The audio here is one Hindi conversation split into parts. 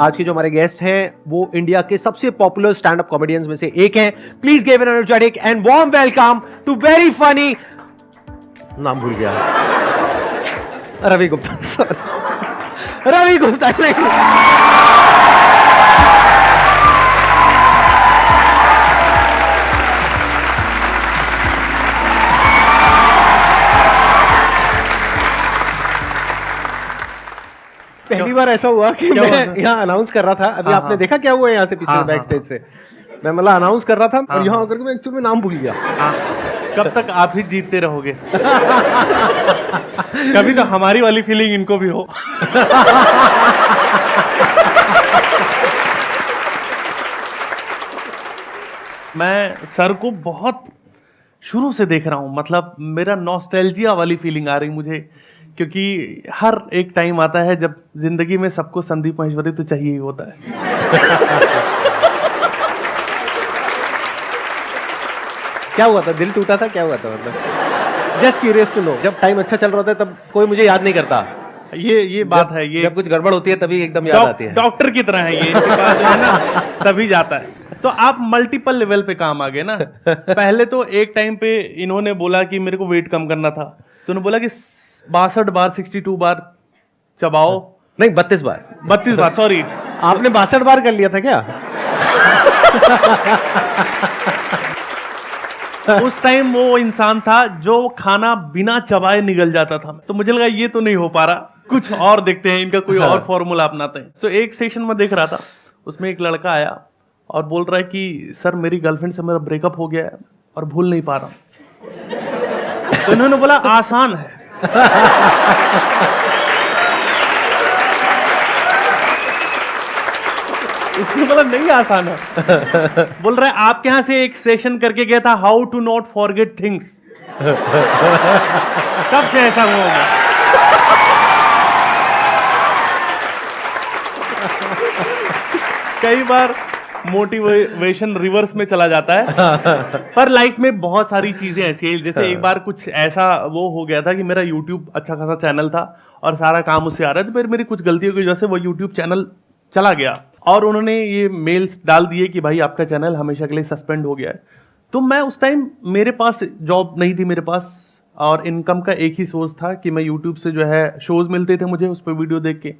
आज के जो हमारे गेस्ट हैं वो इंडिया के सबसे पॉपुलर स्टैंड अप कॉमेडियंस में से एक हैं। Please give an energetic and warm welcome to very funny, नाम भूल गया, रवि गुप्ता। रवि गुप्ता। पहली बार ऐसा हुआ कि मैं यहाँ अनाउंस कर रहा था, अभी आपने देखा क्या हुआ यहाँ से पीछे बैक स्टेज से, मैं मतलब अनाउंस कर रहा था और यहाँ होकर के मैं एक्चुअली नाम भूल गया। कब तक आप ही जीतते रहोगे? कभी तो हमारी वाली फीलिंग इनको भी हो। मैं सर को बहुत शुरू से देख रहा हूँ, मतलब मेरा नॉस्टैल्जिया वाली फीलिंग आ रही मुझे, क्योंकि हर एक टाइम आता है जब जिंदगी में सबको संदीप महेश्वरी तो चाहिए ही होता है। क्या हुआ था? दिल टूटा था? क्या हुआ था? मतलब जस्ट क्यूरियस टू नो। जब टाइम अच्छा चल रहा था तब कोई मुझे याद नहीं करता। ये बात है, ये जब कुछ गड़बड़ होती है तभी एकदम याद आती है। डॉक्टर की तरह है ये, इनके पास जो है ना तभी जाता है। तो आप मल्टीपल लेवल पे काम आ गए ना। पहले तो एक टाइम पे इन्होंने बोला कि मेरे को वेट कम करना था, तो उन्होंने बोला कि 62 बार 62 बार चबाओ, नहीं 32 बार 32 बार, सॉरी। आपने 62 बार कर लिया था क्या? उस टाइम वो इंसान था जो खाना बिना चबाए निगल जाता था, तो मुझे लगा ये तो नहीं हो पा रहा, कुछ और देखते हैं, इनका कोई और फॉर्मूला अपनाते हैं। सो एक सेशन में देख रहा था, उसमें एक लड़का आया और बोल रहा है कि सर मेरी गर्लफ्रेंड से मेरा ब्रेकअप हो गया है और भूल नहीं पा रहा। तो इन्होंने बोला आसान है। इसने बोला नहीं आसान है। बोल रहा है आपके यहां से एक सेशन करके गया था, how to not forget things. तब से ऐसा हुआ होगा। कई बार मोटिवेशन रिवर्स में चला जाता है, पर लाइफ में बहुत सारी चीजें ऐसी हैं। जैसे एक बार कुछ ऐसा वो हो गया था कि मेरा यूट्यूब अच्छा खासा चैनल था और सारा काम उससे आ रहा है, तो फिर मेरी कुछ गलतियों की वजह से वो यूट्यूब चैनल चला गया और उन्होंने ये मेल्स डाल दिए कि भाई आपका चैनल हमेशा के लिए सस्पेंड हो गया है। तो मैं उस टाइम, मेरे पास जॉब नहीं थी मेरे पास, और इनकम का एक ही सोर्स था कि मैं यूट्यूब से जो है शोज मिलते थे मुझे उस पर वीडियो देख के।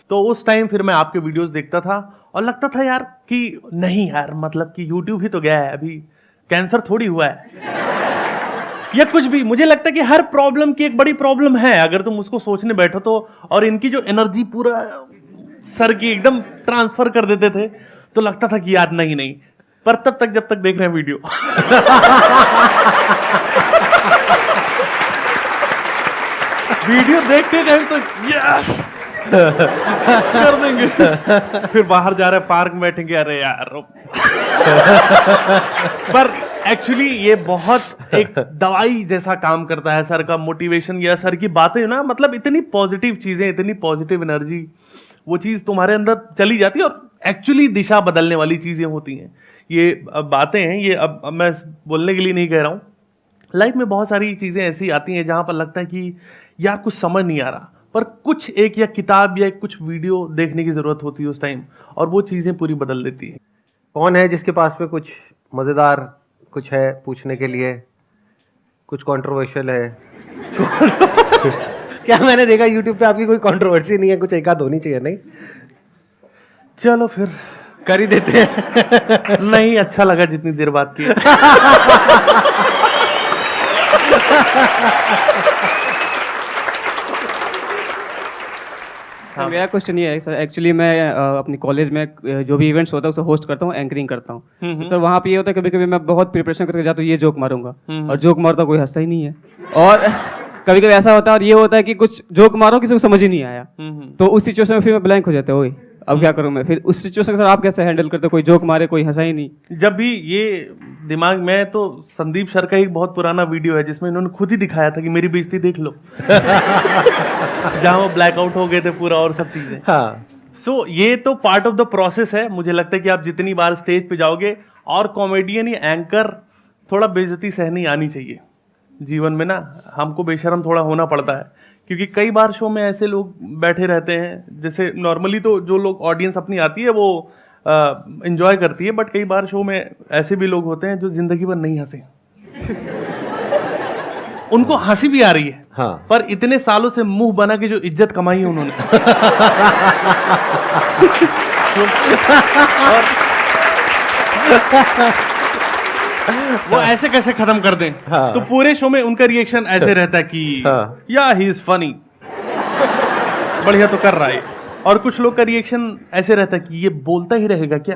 तो उस टाइम फिर मैं आपके वीडियोस देखता था और लगता था यार कि नहीं यार, मतलब कि यूट्यूब ही तो गया है, अभी कैंसर थोड़ी हुआ है या कुछ भी। मुझे लगता है कि हर प्रॉब्लम की एक बड़ी प्रॉब्लम है अगर तुम उसको सोचने बैठो तो। और इनकी जो एनर्जी पूरा सर की एकदम ट्रांसफर कर देते थे, तो लगता था कि यार नहीं। पर तब तक जब तक देख रहे हैं वीडियो वीडियो देखते टाइम तो यस कर देंगे, फिर बाहर जा रहे हैं पार्क में बैठेंगे, अरे यार। पर एक्चुअली ये बहुत एक दवाई जैसा काम करता है सर का मोटिवेशन या सर की बातें ना, मतलब इतनी पॉजिटिव चीजें, इतनी पॉजिटिव एनर्जी, वो चीज तुम्हारे अंदर चली जाती है और एक्चुअली दिशा बदलने वाली चीजें होती हैं। ये बातें हैं, ये अब मैं बोलने के लिए नहीं कह रहा हूँ। लाइफ में बहुत सारी चीजें ऐसी आती हैं जहां पर लगता है कि यार कुछ समझ नहीं आ रहा, पर कुछ एक या किताब या कुछ वीडियो देखने की जरूरत होती है उस टाइम, और वो चीजें पूरी बदल देती है। कौन है जिसके पास में कुछ मजेदार कुछ है पूछने के लिए, कुछ कंट्रोवर्शियल है? क्या मैंने देखा यूट्यूब पे आपकी कोई कंट्रोवर्सी नहीं है, कुछ एक आध होनी चाहिए? नहीं, चलो फिर कर ही देते हैं। नहीं, अच्छा लगा जितनी देर बात की। सर मेरा क्वेश्चन ये है सर, एक्चुअली मैं अपनी कॉलेज में जो भी इवेंट्स होता है उसे होस्ट करता हूँ, एंकरिंग करता हूँ। तो सर वहाँ पे ये होता है कभी कभी मैं बहुत प्रिपरेशन करके जाता हूँ, ये जोक मारूंगा, और जोक मारता कोई हंसता ही नहीं है। और कभी कभी ऐसा होता है और ये होता है कि कुछ जोक मारो किसी को समझ ही नहीं आया, तो उस सिचुएशन में फिर मैं ब्लैंक हो जाता हूँ, अब क्या करूँ मैं? फिर उस सिचुएशन सर आप कैसे हैंडल करते हो? कोई जोक मारे कोई हंसा ही नहीं। जब भी ये दिमाग में, तो संदीप सर का एक बहुत पुराना वीडियो है जिसमें इन्होंने खुद ही दिखाया था कि मेरी बेइज्जती देख लो। जहां वो ब्लैकआउट हो गए थे पूरा और सब चीजें। हाँ, सो ये तो पार्ट ऑफ द प्रोसेस है। मुझे लगता है कि आप जितनी बार स्टेज पे जाओगे, और कॉमेडियन या एंकर थोड़ा बेइज्जती सहनी आनी चाहिए जीवन में ना। हमको बेशर्म थोड़ा होना पड़ता है क्योंकि कई बार शो में ऐसे लोग बैठे रहते हैं, जैसे नॉर्मली तो जो लोग ऑडियंस अपनी आती है वो एंजॉय करती है, बट कई बार शो में ऐसे भी लोग होते हैं जो जिंदगी भर नहीं हंसे। उनको हंसी भी आ रही है, हाँ। पर इतने सालों से मुंह बना के जो इज्जत कमाई है उन्होंने वो ऐसे कैसे खत्म कर दें। हाँ। तो पूरे शो में उनका रिएक्शन ऐसे रहता है कि हाँ। या ही इज फनी, बढ़िया तो कर रहा है। और कुछ लोग का रिएक्शन ऐसे रहता है कि ये बोलता ही रहेगा क्या,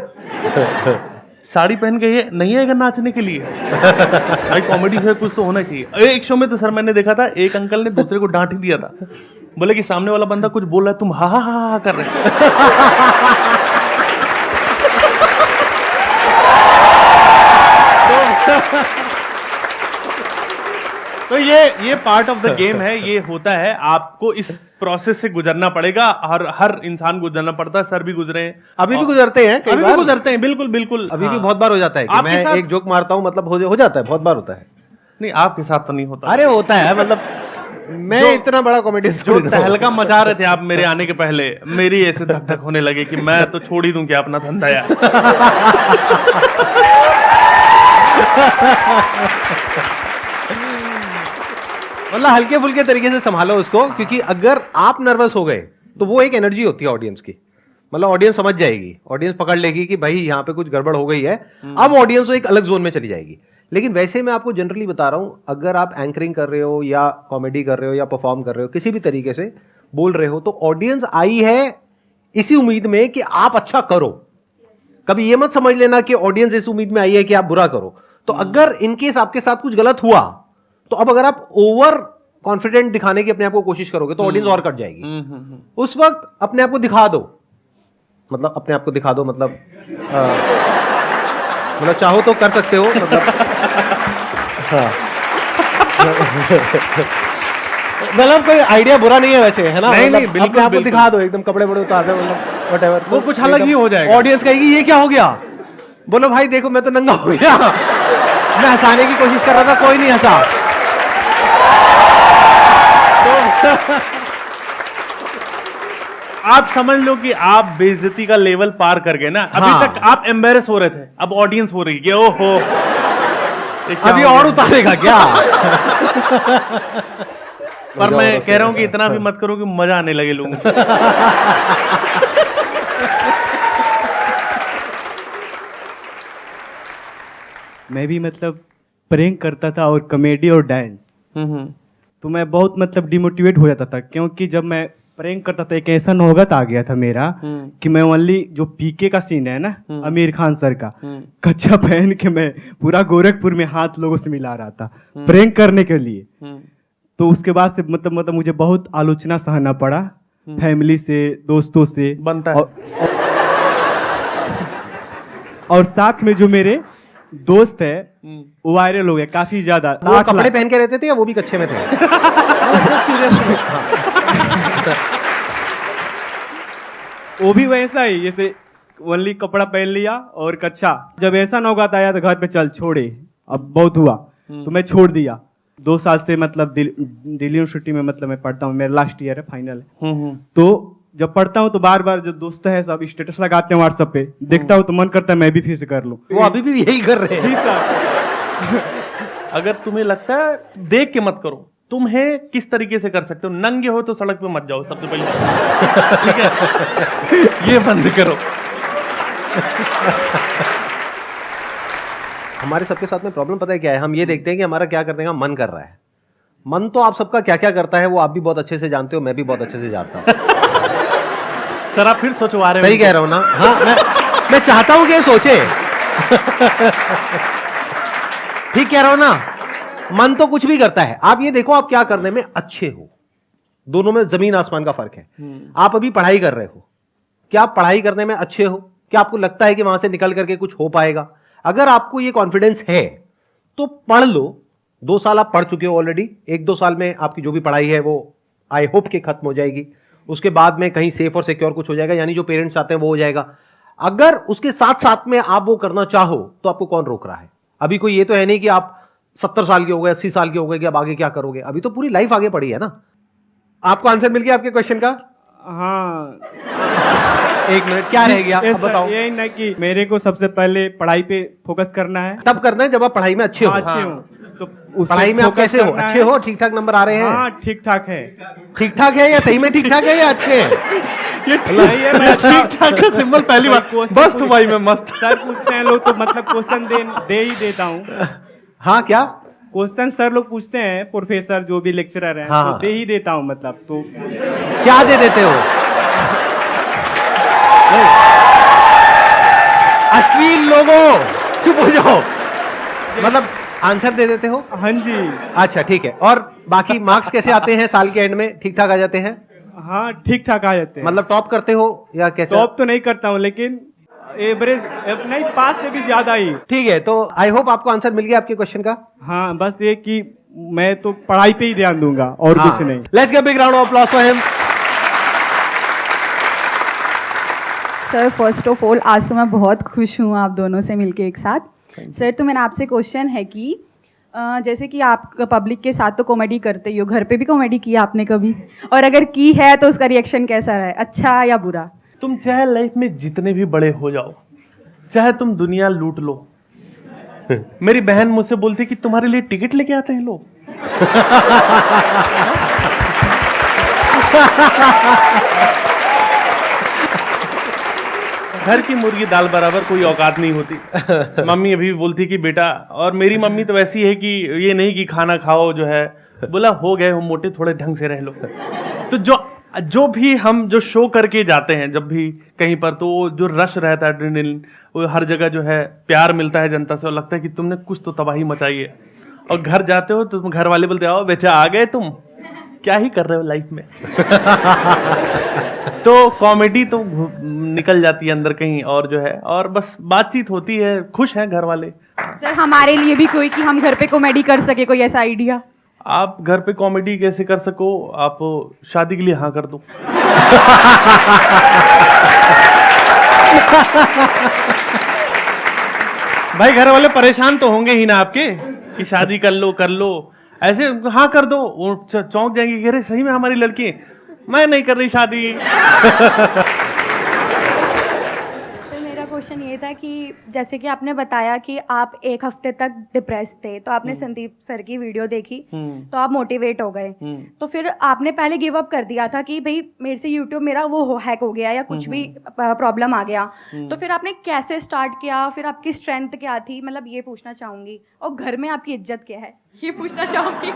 साड़ी पहन के ये नहीं आएगा नाचने के लिए। भाई कॉमेडी है, कुछ तो होना चाहिए। एक शो में तो सर मैंने देखा था, एक अंकल ने दूसरे को डांट ही दिया था, बोले कि सामने वाला बंदा कुछ बोल रहा है, तुम हा हा हा हा कर रहे हो। तो ये पार्ट ऑफ द गेम है, ये होता है। आपको इस प्रोसेस से गुजरना पड़ेगा, हर इंसान गुजरना पड़ता है। सर भी गुजरे हैं, अभी भी गुजरते हैं, कई अभी भी बार गुजरते हैं, बिल्कुल बिल्कुल। अभी भी हाँ। बहुत बार हो जाता है कि आपके मैं साथ- एक जोक मारता हूँ, मतलब हो जाता है, बहुत बार होता है। नहीं, आपके साथ तो नहीं होता। अरे होता है, मतलब मैं इतना बड़ा कॉमेडियन जो तहलका मचा रहे थे आप मेरे आने के पहले, मेरी ऐसे धक धक होने लगे कि मैं तो छोड़ ही दूं क्या अपना धंधा यार। मतलब हल्के फुल्के तरीके से संभालो उसको, क्योंकि अगर आप नर्वस हो गए तो वो एक एनर्जी होती है ऑडियंस की, मतलब ऑडियंस समझ जाएगी, ऑडियंस पकड़ लेगी कि भाई यहाँ पे कुछ गड़बड़ हो गई है। अब ऑडियंस एक अलग जोन में चली जाएगी। लेकिन वैसे मैं आपको जनरली बता रहा हूं, अगर आप एंकरिंग कर रहे हो या कॉमेडी कर रहे हो या परफॉर्म कर रहे हो, किसी भी तरीके से बोल रहे हो, तो ऑडियंस आई है इसी उम्मीद में कि आप अच्छा करो। कभी ये मत समझ लेना कि ऑडियंस इस उम्मीद में आई है कि आप बुरा करो। तो अगर इनकेस आपके साथ कुछ गलत हुआ, तो अब अगर आप ओवर कॉन्फिडेंट दिखाने की अपने आप को कोशिश करोगे तो ऑडियंस और कट जाएगी। उस वक्त अपने आप को दिखा दो, मतलब अपने आप को दिखा दो, मतलब चाहो तो कर सकते हो, मतलब हाँ। मतलब कोई आइडिया बुरा नहीं है वैसे, है ना? नहीं, मतलब नहीं, बिल्कुल, अपने आप को बिल्कुल। दिखा दो, एकदम कपड़े बड़े उतार दो, मतलब व्हाटएवर, वो कुछ अलग ही हो जाएगा। ऑडियंस कहेगी ये क्या हो गया, बोलो भाई देखो मैं तो नंगा हो गया, मैं हंसाने की कोशिश कर रहा था, कोई नहीं हंसा। आप समझ लो कि आप बेइज्जती का लेवल पार कर गए ना। अभी हाँ। तक आप एम्बेरस हो रहे थे, अब ऑडियंस हो रही है, ओहो ये क्या अभी हो और गया? उतारेगा क्या? पर मैं कह रहा हूं कि इतना भी मत करो कि मजा आने लगे लोगों को। मैं भी मतलब प्रैंक करता था और कॉमेडी और डांस, तो मैं बहुत मतलब डिमोटिवेट हो जाता था, क्योंकि जब मैं प्रैंक करता था एक ऐसा नौबत आ गया था मेरा कि मैं ओनली जो पीके का सीन है ना आमिर खान सर का, कच्चा पहन के मैं पूरा गोरखपुर में हाथ लोगों से मिला रहा था प्रैंक करने के लिए। तो उसके बाद से मतलब मुझे बहुत आलोचना सहना पड़ा, फैमिली से, दोस्तों से बनता है। और साथ में जो मेरे दोस्त है वो वायरल हो गया काफी ज्यादा। वो 8 कपड़े लाख पहन के रहते थे या वो भी कच्चे में थे? वो भी वैसा ही, जैसे ओनली कपड़ा पहन लिया और कच्चा। जब ऐसा नौगात आया तो घर पे चल छोड़े, अब बहुत हुआ तो मैं छोड़ दिया। 2 साल से मतलब दिल्ली यूनिवर्सिटी में मतलब मैं पढ़ता हूँ, मेरा लास्ट ईयर है, फाइनल है। तो जब पढ़ता हूँ तो बार बार जो दोस्त है सब स्टेटस लगाते हैं व्हाट्सएप पे, देखता हूँ तो मन करता है मैं भी फिर से कर लूँ। वो अभी भी यही कर रहे हैं। जी सर। अगर तुम्हें लगता है, देख के मत करो, तुम्हें किस तरीके से कर सकते हो। नंगे हो तो सड़क पे मत जाओ सबसे पहले, ठीक है? ये बंद करो। हमारे सबके साथ में प्रॉब्लम पता है क्या है? हम ये देखते हैं कि हमारा क्या करने का मन कर रहा है। मन तो आप सबका क्या क्या करता है वो आप भी बहुत अच्छे से जानते हो, मैं भी बहुत अच्छे से जानता हूँ। सर आप फिर सोचवा रहे हो। सही कह रहा हूँ ना? हाँ, मैं चाहता हूं कि ये सोचे। ठीक कह रहा हूं ना? मन तो कुछ भी करता है। आप ये देखो आप क्या करने में अच्छे हो, दोनों में जमीन आसमान का फर्क है। आप अभी पढ़ाई कर रहे हो, क्या आप पढ़ाई करने में अच्छे हो? क्या आपको लगता है कि वहां से निकल करके कुछ हो पाएगा? अगर आपको ये कॉन्फिडेंस है तो पढ़ लो। 2 साल आप पढ़ चुके हो ऑलरेडी, 1-2 साल में आपकी जो भी पढ़ाई है वो आई होप कि खत्म हो जाएगी। उसके बाद में कहीं सेफ और सिक्योर कुछ हो जाएगा, यानी जो पेरेंट्स चाहते हैं वो हो जाएगा। अगर उसके साथ साथ में आप वो करना चाहो तो आपको कौन रोक रहा है? अभी कोई ये तो है नहीं कि आप 70 साल के हो गए, 80 साल के हो गए कि अब आगे क्या करोगे। अभी तो पूरी लाइफ आगे पड़ी है ना। आपको आंसर मिल गया आपके क्वेश्चन का? हाँ, एक मिनट, क्या रह गया अब बताओ। यही ना कि मेरे को सबसे पहले पढ़ाई पे फोकस करना है। तब करना है जब आप पढ़ाई में अच्छे हो। हाँ, अच्छे हो तो उस पे पढ़ाई में आप focus कैसे हो? करना अच्छे है। हो? ठीक ठाक नंबर आ रहे हैं? हाँ, ठीक ठाक है। ठीक ठाक है या सही में ठीक ठाक है या अच्छे हैं? ये नहीं है, मैं ठीक ठाक का सिंबल पहली बार। क्वेश्चन बस तू भाई मैं मस्त। सर पूछते हैं लोग तो मतलब क्वेश्चन दे ही देता हूँ। हाँ, क्या? क्वेश्चन सर लोग पूछते हैं, प्रोफेसर जो भी लेक्चरर हैं, हाँ। तो दे ही देता हूँ मतलब। तो क्या दे देते हो? अश्लील लोगों, चुप हो जाओ। मतलब आंसर दे देते हो? हाँ जी। अच्छा, ठीक है। और बाकी मार्क्स कैसे आते हैं साल के एंड में? ठीक ठाक आ जाते हैं? हाँ, ठीक ठाक आ जाते हैं। मतलब टॉप करते हो या कैसे? टॉप तो नहीं करता हूँ, लेकिन एवरेज नहीं, पास से भी ज्यादा ही। ठीक है, तो आई होप आपको आंसर मिल गया आपके क्वेश्चन का। हाँ, बस ये कि मैं तो पढ़ाई पे ही ध्यान दूंगा और कुछ नहीं। Let's give big round of applause for him. Sir first of all आज तो मैं बहुत खुश हूँ आप दोनों से मिलके एक साथ। सर तो मेरा आपसे क्वेश्चन है कि जैसे कि आप पब्लिक के साथ तो कॉमेडी करते ही हो, घर पे भी कॉमेडी की आपने कभी? और अगर की है तो उसका रिएक्शन कैसा रहा है, अच्छा या बुरा? तुम चाहे लाइफ में जितने भी बड़े हो जाओ, चाहे तुम दुनिया लूट लो, मेरी बहन मुझसे बोलती कि तुम्हारे लिए टिकट लेके आते हैं लोग। घर की मुर्गी दाल बराबर कोई औकात नहीं होती। मम्मी अभी भी बोलती कि बेटा, और मेरी मम्मी तो ऐसी है कि ये नहीं कि खाना खाओ जो है, बोला हो गए हो मोटे, थोड़े ढंग से रह लो। तो जो भी हम जो शो करके जाते हैं जब भी कहीं पर, तो वो जो रश रहता है, एड्रेनलिन, वो हर जगह जो है प्यार मिलता है जनता से, और लगता है कि तुमने कुछ तो तबाही मचाई है। और घर जाते हो तो घर वाले बोलते आओ बेचा आ गए, तुम क्या ही कर रहे हो लाइफ में। तो कॉमेडी तो निकल जाती है अंदर कहीं और जो है, और बस बातचीत होती है, खुश हैं घर वाले। सर हमारे लिए भी कोई कि हम घर पे कॉमेडी कर सके, कोई ऐसा आइडिया? आप घर पे कॉमेडी कैसे कर सको? आप शादी के लिए हाँ कर दो। भाई घर वाले परेशान तो होंगे ही ना आपके कि शादी कर लो ऐसे हाँ कर दो, वो चौंक जाएंगे कि अरे सही में हमारी लड़की है। मैं नहीं कर रही शादी। तो मेरा क्वेश्चन ये था कि जैसे कि आपने बताया कि आप एक हफ्ते तक डिप्रेस थे, तो आपने संदीप सर की वीडियो देखी तो आप मोटिवेट हो गए, तो फिर आपने पहले गिव अप कर दिया था कि भाई मेरे से यूट्यूब मेरा वो हैक हो गया या कुछ भी प्रॉब्लम आ गया, तो फिर आपने कैसे स्टार्ट किया, फिर आपकी स्ट्रेंथ क्या थी, मतलब ये पूछना चाहूंगी। और घर में आपकी इज्जत क्या है, ये पूछना चाहूंगी।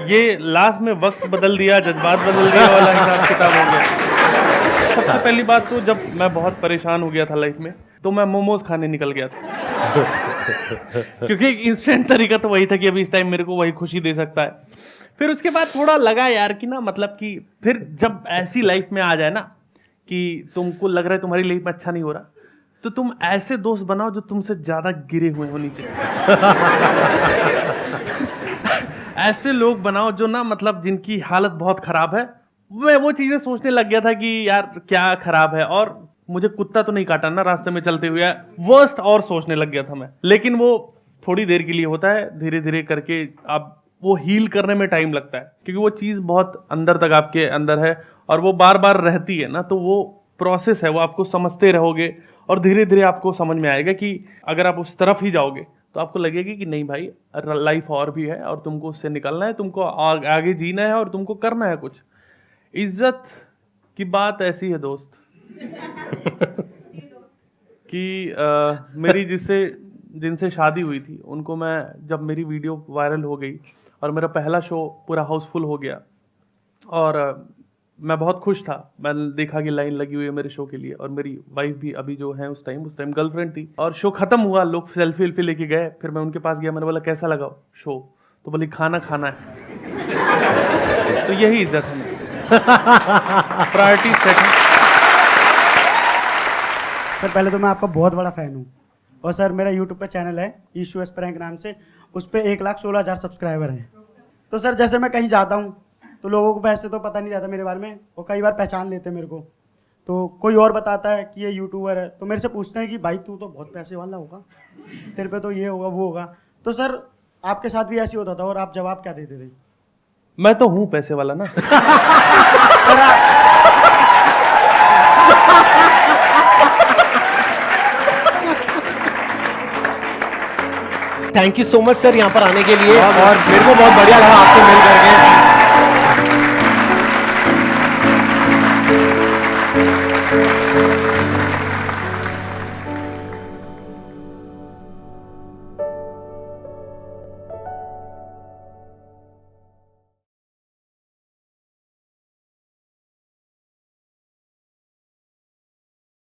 ये लास्ट में वक्त बदल दिया, जज्बात बदल दिया वाला हिसाब किताब हो गया। सबसे पहली बात तो जब मैं बहुत परेशान हो गया था लाइफ में, तो मैं मोमोज खाने निकल गया था। क्योंकि एक इंस्टेंट तरीका तो वही था कि अभी इस टाइम मेरे को वही खुशी दे सकता है। फिर उसके बाद थोड़ा लगा यार कि ना, मतलब कि फिर जब ऐसी लाइफ में आ जाए ना कि तुमको लग रहा है तुम्हारी लाइफ में अच्छा नहीं हो रहा, तो तुम ऐसे दोस्त बनाओ जो तुमसे ज्यादा गिरे हुए हो नीचे। ऐसे लोग बनाओ जो ना, मतलब जिनकी हालत बहुत खराब है। मैं वो चीजें सोचने लग गया था कि यार क्या खराब है, और मुझे कुत्ता तो नहीं काटा ना रास्ते में चलते हुए, वर्स्ट और सोचने लग गया था मैं। लेकिन वो थोड़ी देर के लिए होता है, धीरे धीरे करके आप वो हील करने में टाइम लगता है, क्योंकि वो चीज़ बहुत अंदर तक आपके अंदर है और वो बार बार रहती है ना, तो वो प्रोसेस है, वो आपको समझते रहोगे और धीरे धीरे आपको समझ में आएगा कि अगर आप उस तरफ ही जाओगे तो आपको लगेगा कि नहीं भाई, लाइफ और भी है और तुमको उससे निकलना है, तुमको आगे जीना है और तुमको करना है कुछ। इज्जत की बात ऐसी है दोस्त कि मेरी जिनसे शादी हुई थी उनको मैं, जब मेरी वीडियो वायरल हो गई और मेरा पहला शो पूरा हाउसफुल हो गया और मैं बहुत खुश था। मैंने देखा कि लाइन लगी हुई है मेरे शो के लिए, और मेरी वाइफ भी अभी जो है उस टाइम गर्लफ्रेंड थी, और शो खत्म हुआ, लोग सेल्फी वेल्फी लेके गए, फिर मैं उनके पास गया, मैंने बोला कैसा लगा शो, तो बोली खाना खाना है। तो यही इज्जत है, प्रायोरिटी सेट है। सर पहले तो मैं आपका बहुत बड़ा फ़ैन हूँ, और सर मेरा यूट्यूब पे चैनल है ईशू एस प्रैंक नाम से, उस पर 1,16,000 सब्सक्राइबर हैं। तो सर जैसे मैं कहीं जाता हूँ तो लोगों को वैसे तो पता नहीं रहता मेरे बारे में, और कई बार पहचान लेते हैं मेरे को, तो कोई और बताता है कि ये यूट्यूबर है, तो मेरे से पूछते हैं कि भाई तू तो बहुत पैसे वाला होगा, तेरे पे तो ये होगा वो होगा। तो सर आपके साथ भी ऐसे होता था और आप जवाब क्या देते थे? मैं तो हूं पैसे वाला ना। Thank you so much sir यहाँ पर आने के लिए, और मेरे को बहुत बढ़िया लगा आपसे मिल करके।